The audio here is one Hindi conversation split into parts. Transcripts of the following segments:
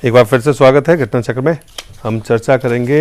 एक बार फिर से स्वागत है घटना चक्र में। हम चर्चा करेंगे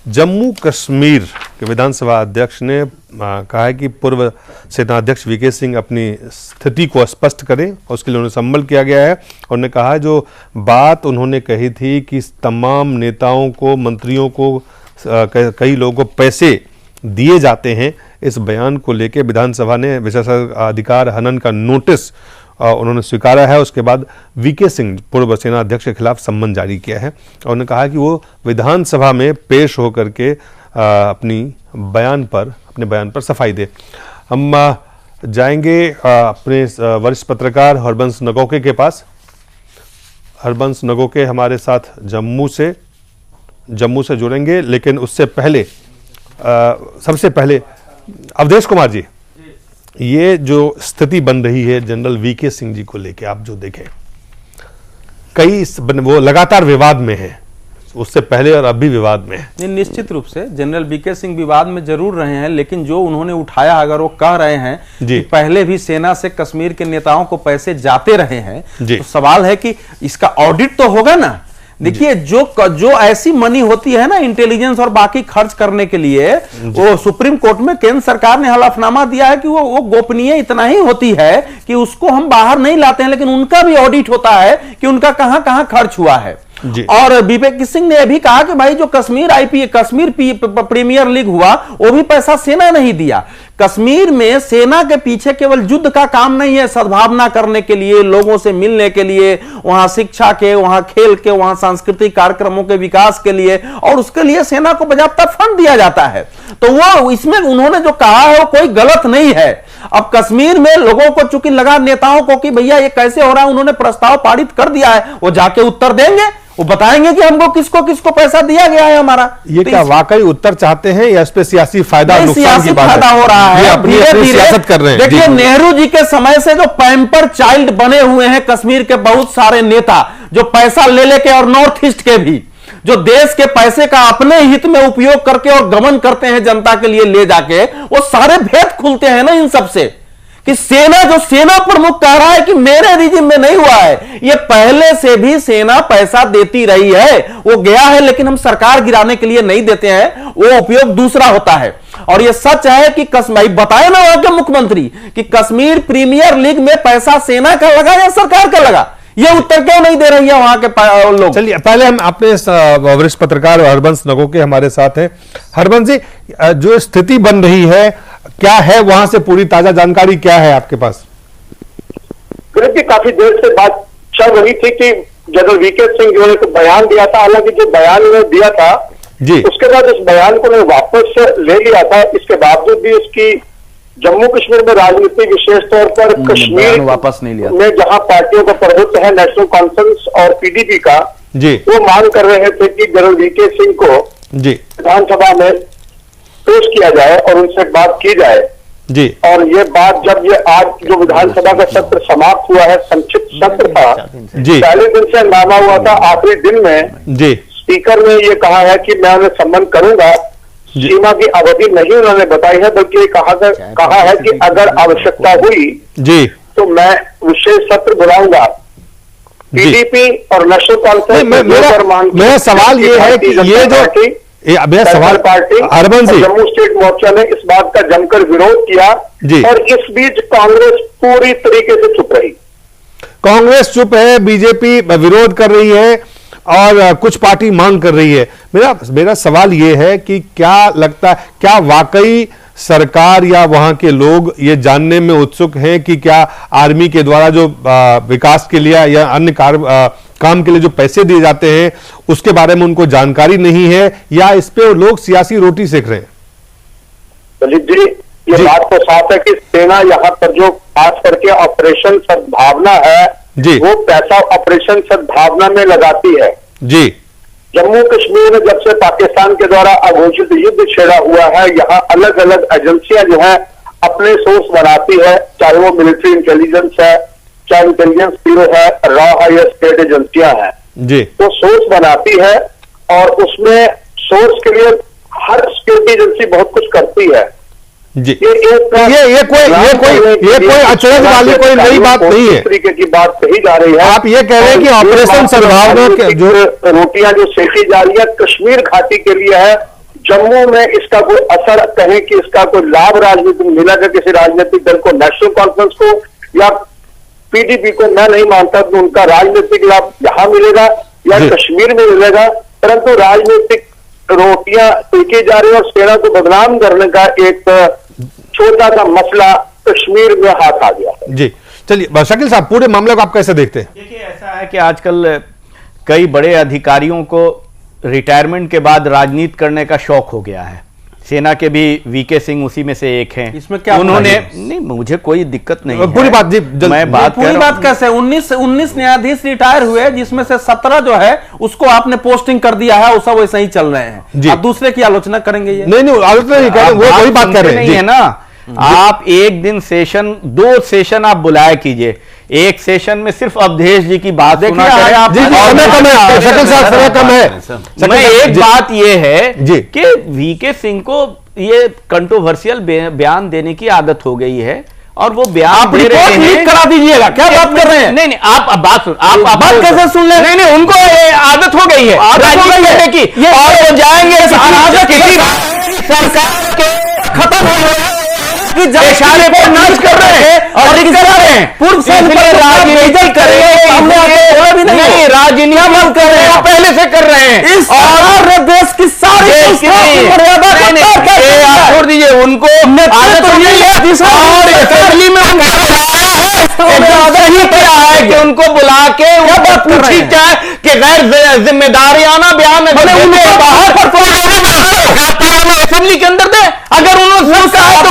जम्मू कश्मीर के विधानसभा अध्यक्ष ने कहा है कि पूर्व सेनाध्यक्ष वीके सिंह अपनी स्थिति को स्पष्ट करें और उसके लिए उन्हें सम्मल किया गया है। और उन्होंने कहा जो बात उन्होंने कही थी कि तमाम नेताओं को, मंत्रियों को, कई लोगों को पैसे दिए जाते हैं, इस बयान को लेकर विधानसभा ने विशेषाधिकार हनन का नोटिस उन्होंने स्वीकारा है। उसके बाद वीके सिंह पूर्व सेना अध्यक्ष के खिलाफ सम्मन जारी किया है और उन्होंने कहा कि वो विधानसभा में पेश होकर के अपने बयान पर सफाई दे। हम जाएंगे अपने वरिष्ठ पत्रकार हरबंस नगौके के पास। हरबंस नगौके हमारे साथ जम्मू से जुड़ेंगे, लेकिन उससे पहले सबसे पहले अवधेश कुमार जी, ये जो स्थिति बन रही है जनरल वीके सिंह जी को लेके, आप जो देखें वो लगातार विवाद में है, उससे पहले और अब भी विवाद में है। निश्चित रूप से जनरल वीके सिंह विवाद में जरूर रहे हैं, लेकिन जो उन्होंने उठाया, अगर वो कह रहे हैं कि पहले भी सेना से कश्मीर के नेताओं को पैसे जाते रहे हैं, तो सवाल है कि इसका ऑडिट तो होगा ना। देखिए, जो ऐसी मनी होती है ना इंटेलिजेंस और बाकी खर्च करने के लिए, वो सुप्रीम कोर्ट में केंद्र सरकार ने हलफनामा दिया है कि वो गोपनीय इतना ही होती है कि उसको हम बाहर नहीं लाते हैं, लेकिन उनका भी ऑडिट होता है कि उनका कहां कहां खर्च हुआ है। और वीके सिंह ने यह भी कहा कि भाई जो कश्मीर प्रीमियर लीग हुआ, वो भी पैसा सेना नहीं दिया। कश्मीर में सेना के पीछे केवल युद्ध का काम नहीं है, सद्भावना करने के लिए, लोगों से मिलने के लिए, वहां शिक्षा के, वहां खेल के, वहां सांस्कृतिक कार्यक्रमों के विकास के लिए, और उसके लिए सेना को पर्याप्त फंड दिया जाता है। तो वो इसमें उन्होंने जो कहा है वो कोई गलत नहीं है। अब कश्मीर में लोगों को चूंकि लगा, नेताओं को, कि भैया ये कैसे हो रहा है, उन्होंने प्रस्ताव पारित कर दिया है, वो जाके उत्तर देंगे, वो बताएंगे कि हमको किसको पैसा दिया गया है हमारा। ये क्या वाकई उत्तर चाहते हैं या इस पे सियासी फायदा नुकसान की बात फायदा हो रहा है? अपनी सियासत कर रहे हैं। देखिए, नेहरू जी के समय से जो पैम्पर चाइल्ड बने हुए हैं कश्मीर के बहुत सारे नेता, जो पैसा ले लेके, और नॉर्थ ईस्ट के भी, जो देश के पैसे का अपने हित में उपयोग करके और गमन करते हैं जनता के लिए ले जाके, वो सारे भेद खुलते हैं ना इन सबसे। कि सेना प्रमुख कह रहा है कि मेरे रिजिम में नहीं हुआ है, ये पहले से भी सेना पैसा देती रही है, वो गया है, लेकिन हम सरकार गिराने के लिए नहीं देते हैं, वो उपयोग दूसरा होता है। और ये सच है कि कश्मीर, बताए ना वहां के मुख्यमंत्री कि कश्मीर प्रीमियर लीग में पैसा सेना का लगा या सरकार का लगा, ये उत्तर क्यों नहीं दे रही है वहां के लोग। चलिए, पहले हम अपने वरिष्ठ पत्रकार हरबंस नगौके हमारे साथ हैं। हरबंस जी, जो स्थिति बन रही है, क्या है वहां से पूरी ताजा जानकारी क्या है आपके पास? काफी देर से बात चल रही थी कि जनरल वीके सिंह जो एक बयान दिया था, हालांकि जो बयान उन्होंने दिया था जी, उसके बाद उस बयान को उन्होंने वापस ले लिया था। इसके बावजूद भी उसकी जम्मू कश्मीर में राजनीति, विशेष तौर पर कश्मीर वापस नहीं लिया में जहां पार्टियों का प्रभुत्व है, नेशनल कॉन्फ्रेंस और पीडीपी का जी, वो मांग कर रहे थे कि जनरल वीके सिंह को जी विधानसभा में पेश किया जाए और उनसे बात की जाए जी। और ये बात जब ये आज जो विधानसभा का सत्र समाप्त हुआ है, संक्षिप्त सत्र था जी, पहले दिन से हंगामा हुआ था, आखिरी दिन में जी स्पीकर ने ये कहा है कि मैं उन्हें सम्मन करूंगा। सीमा की अवधि नहीं उन्होंने बताई है, बल्कि कहा है कि अगर आवश्यकता हुई जी तो मैं विशेष सत्र बुलाऊंगा। पीडीपी और नेशनल कॉन्फ्रेंस मेरा सवाल ये है कि ये जो सवाल पार्टी जम्मू स्टेट मोर्चा ने इस बात का जमकर विरोध किया जी, और इस बीच कांग्रेस पूरी तरीके से चुप रही। कांग्रेस चुप है, बीजेपी विरोध कर रही है और कुछ पार्टी मांग कर रही है। मेरा सवाल यह है कि क्या लगता है, क्या वाकई सरकार या वहां के लोग ये जानने में उत्सुक हैं कि क्या आर्मी के द्वारा जो विकास के लिए या अन्य काम के लिए जो पैसे दिए जाते हैं उसके बारे में उनको जानकारी नहीं है, या इस पे लोग सियासी रोटी सेक रहे हैं? दलित जी, ये बात तो साफ है कि सेना यहाँ पर जो खास करके ऑपरेशन सद्भावना है जी, वो पैसा ऑपरेशन सद्भावना में लगाती है जी। जम्मू कश्मीर में जब से पाकिस्तान के द्वारा अघोषित युद्ध छेड़ा हुआ है, यहाँ अलग अलग एजेंसियां जो है अपने सोर्स बनाती है, चाहे वो मिलिट्री इंटेलिजेंस है, चाहे इंटेलिजेंस ब्यूरो है, रॉ हाई स्टेट एजेंसियां हैं जी, तो सोर्स बनाती है और उसमें सोर्स के लिए हर सिक्योरिटी एजेंसी बहुत कुछ करती है। जी। ये कोई अचरज वाली कोई नई बात नहीं है, तरीके की बात कही जा रही है। आप ये कह रहे हैं कि ऑपरेशन सद्भावना के जो रोटियां जो सेकी जा रही है कश्मीर घाटी के लिए है, जम्मू में इसका कोई असर, कहें कि इसका कोई लाभ राजनीतिक मिलेगा किसी राजनीतिक दल को, नेशनल कॉन्फ्रेंस को या पीडीपी को, मैं नहीं मानता कि उनका राजनीतिक लाभ यहां मिलेगा या कश्मीर में मिलेगा, परंतु राजनीतिक रोटियां सेकी जा रही है और सेना को बदनाम करने का एक छोटा सा मसला कश्मीर में हाथ आ गया है। जी चलिए शकील साहब, पूरे मामले को आप कैसे देखते हैं? देखिए, ऐसा है कि आजकल कई बड़े अधिकारियों को रिटायरमेंट के बाद राजनीति करने का शौक हो गया है। सेना के भी वीके सिंह उसी में से एक हैं। इसमें क्या उन्होंने नहीं, मुझे कोई दिक्कत नहीं है। पूरी बात जी, मैं बात पूरी बात कैसे 19 न्यायाधीश रिटायर हुए, जिसमें से 17 जो है उसको आपने पोस्टिंग कर दिया है, वो सब वैसे ही चल रहे हैं। आप दूसरे की आलोचना करेंगे? ये नहीं आलोचना नहीं कर रहे, वो वही बात कर रहे हैं है ना। आप एक दिन सेशन, 2 सेशन आप बुलाया कीजिए, एक सेशन में सिर्फ अवधेश जी की बात सुना करें आप। समय कम है शकील साहब, समय कम है। मैं एक बात ये है कि वीके सिंह को ये कंट्रोवर्शियल बयान देने की आदत हो गई है और वो बयान आप रिपोर्ट लीक करा दीजिएगा। क्या बात कर रहे हैं? नहीं नहीं, आप बात सुन, आप बात कैसे सुन ले? नहीं, उनको आदत हो गई है राजनीति की, और वो जाएंगे सरकार के खत्म हो गए इशारे पर नाच कर रहे हैं और कर रहे हैं, पूर्व से राजनीति कर रहे हैं, नहीं राजनीति मत कर रहे हैं, पहले से कर रहे हैं। इस और देश की सारी छोड़ दीजिए उनको, असेंबली में क्या है कि उनको बुला के पूछी जाए कि गैर जिम्मेदारियाना बयान बाहर असेंबली के अंदर दे। अगर उन्होंने सब कहा तो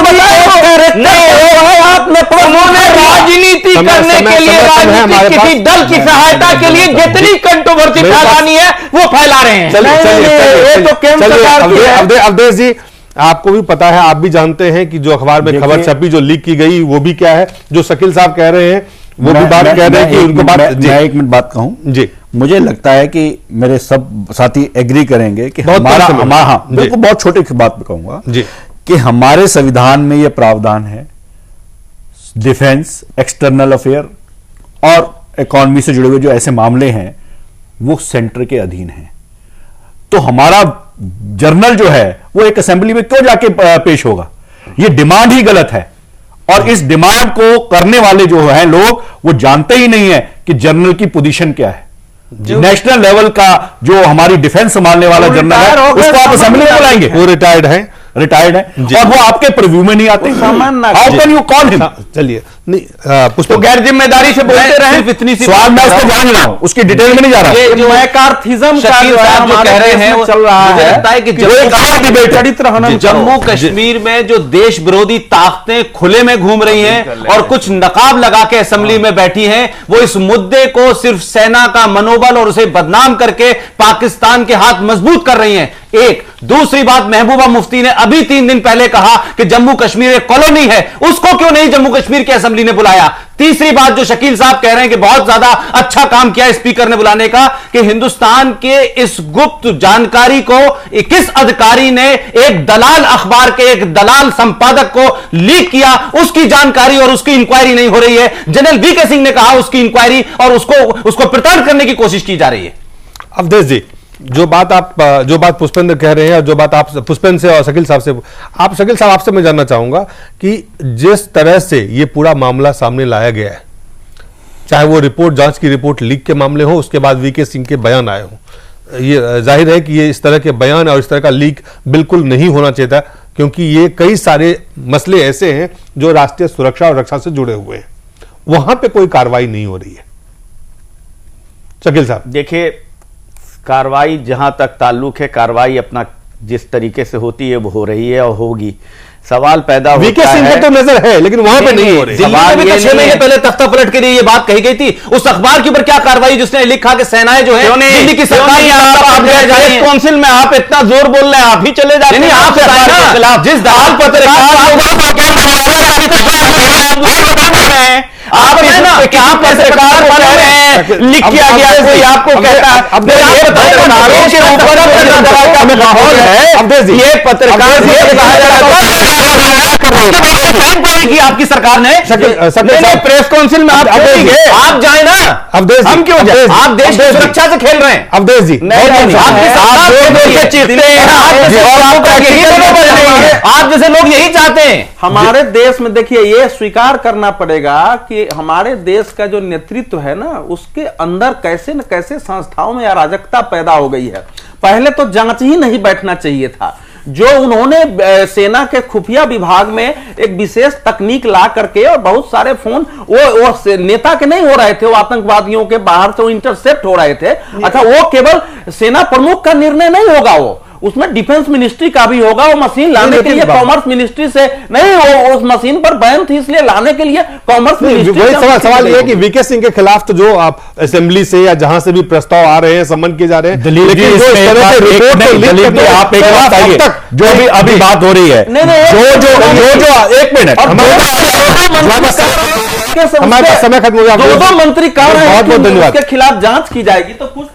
उन्होंने राजनीति करने के लिए, राजनीति किसी दल की सहायता के लिए जितनी कंट्रोवर्सी फैलानी है वो फैला रहे हैं। ये तो केंद्र सरकार की है। अवधेश जी, आपको भी पता है, आप भी जानते हैं कि जो अखबार में खबर छपी, जो लीक की गई, वो भी क्या है, जो शकील साहब कह रहे हैं वो भी बात कह रहे हैं कि उनको बात। मैं एक मिनट बात कहूं जी, मुझे लगता है कि मेरे सब साथी एग्री करेंगे कि हमारा बिल्कुल बहुत छोटे की बात कहूंगा कि हमारे संविधान में यह प्रावधान है, डिफेंस, एक्सटर्नल अफेयर और इकोनॉमी से जुड़े हुए जो ऐसे मामले हैं वो सेंटर के अधीन हैं। तो हमारा जर्नल जो है वो एक असेंबली में क्यों जाके पेश होगा? ये डिमांड ही गलत है और इस डिमांड को करने वाले जो हैं लोग वो जानते ही नहीं है कि जर्नल की पोजीशन क्या है। नेशनल लेवल का जो हमारी डिफेंस संभालने वाला जर्नल है उसको आप असेंबली में बुलाएंगे? वो रिटायर्ड है और वो आपके प्रीव्यू में नहीं आते। How can you call him? चलिए तो गैर जिम्मेदारी से बोलते रहे, इतनी सी सवाल मैं उसको जान रहा हूं, उसकी डिटेल में नहीं जा रहा। ये जो मैकार्थिज्म का जो कह रहे हैं चल रहा है, मुझे लगता है कि चरित्र हनन जम्मू कश्मीर में जो देश विरोधी ताकतें खुले में घूम रही हैं और कुछ नकाब लगा के असेंबली में बैठी हैं, वो इस मुद्दे को सिर्फ सेना का मनोबल और उसे बदनाम करके पाकिस्तान के हाथ मजबूत कर रही हैं। एक दूसरी बात, महबूबा मुफ्ती ने अभी 3 दिन पहले कहा कि जम्मू कश्मीर एक कॉलोनी है, उसको क्यों नहीं जम्मू कश्मीर की असेंबली ने बुलाया? तीसरी बात जो शकील साहब कह रहे हैं कि बहुत ज्यादा अच्छा काम किया स्पीकर ने बुलाने का, कि हिंदुस्तान के इस गुप्त जानकारी को किस अधिकारी ने एक दलाल अखबार के एक दलाल संपादक को लीक किया, उसकी जानकारी और उसकी इंक्वायरी नहीं हो रही है। जनरल वीके सिंह ने कहा उसकी इंक्वायरी और उसको प्रताड़ित करने की कोशिश की जा रही है। अवधेश जी, जो बात पुष्पेंद्र कह रहे हैं और जो बात आप पुष्पेंद्र से और शकील साहब से, शकील साहब आपसे मैं जानना चाहूंगा कि जिस तरह से ये पूरा मामला सामने लाया गया है, चाहे वो रिपोर्ट, जांच की रिपोर्ट लीक के मामले हो, उसके बाद वीके सिंह के बयान आए हो, ये जाहिर है कि ये इस तरह के बयान और इस तरह का लीक बिल्कुल नहीं होना चाहिए था, क्योंकि ये कई सारे मसले ऐसे हैं जो राष्ट्रीय सुरक्षा और रक्षा से जुड़े हुए हैं, वहां पे कोई कार्रवाई नहीं हो रही है। शकील साहब देखिए, कार्रवाई जहां तक ताल्लुक है, कार्रवाई अपना जिस तरीके से होती है वो हो रही है और होगी। सवाल पैदा होता है, वीके सिंह पे तो नजर है लेकिन वहां पे नहीं हो रही। दिल्ली में भी 6 महीने पहले तख्ता पलट के लिए ये बात कही गई थी, उस अखबार के ऊपर क्या कार्रवाई जिसने लिखा कि सेनाएं जो है दिल्ली की सरकार काउंसिल में आप इतना जोर बोल रहे हैं, आप ही चले जाते हैं। आप जिस दलाल पत्रकार आप क्या पत्रकार बन रहे हैं, लिख किया गया कोई आपको कहता है, अब ये बताइए नारों के ऊपर का माहौल है, ये पत्रकार की आपकी सरकार ने प्रेस काउंसिल में आप जाए ना, अवधेश हम क्यों जाए? आप देश की सुरक्षा से खेल रहे हैं अवधेश जी। आप जैसे लोग यही चाहते हैं हमारे देश में। देखिए, ये स्वीकार करना पड़ेगा कि हमारे देश का जो नेतृत्व है ना, उसके अंदर कैसे न कैसे संस्थाओं में अराजकता पैदा हो गई है। पहले तो जांच ही नहीं बैठना चाहिए था। जो उन्होंने सेना के खुफिया विभाग में एक विशेष तकनीक ला करके, और बहुत सारे फोन वो नेता के नहीं हो रहे थे, वो आतंकवादियों के बाहर से वो इंटरसेप्ट हो रहे थे। अच्छा, वो केवल सेना प्रमुख का निर्णय नहीं होगा, वो उसमें डिफेंस मिनिस्ट्री का भी होगा। वो मशीन लाने के लिए कॉमर्स मिनिस्ट्री से नहीं, वो उस मशीन पर बैन थी, इसलिए लाने के लिए कॉमर्स मिनिस्ट्री। सवाल ये है कि वीके सिंह के खिलाफ तो जो आप असेंबली से या जहां से भी प्रस्ताव आ रहे हैं, सम्मन किए जा रहे हैं, लेकिन आप एक बात बताइए, जो अभी बात हो रही है, जो एक मिनट हमारा समय खत्म हो गया। दो मंत्री कह रहे हैं कि उसके खिलाफ जांच की जाएगी, तो कुछ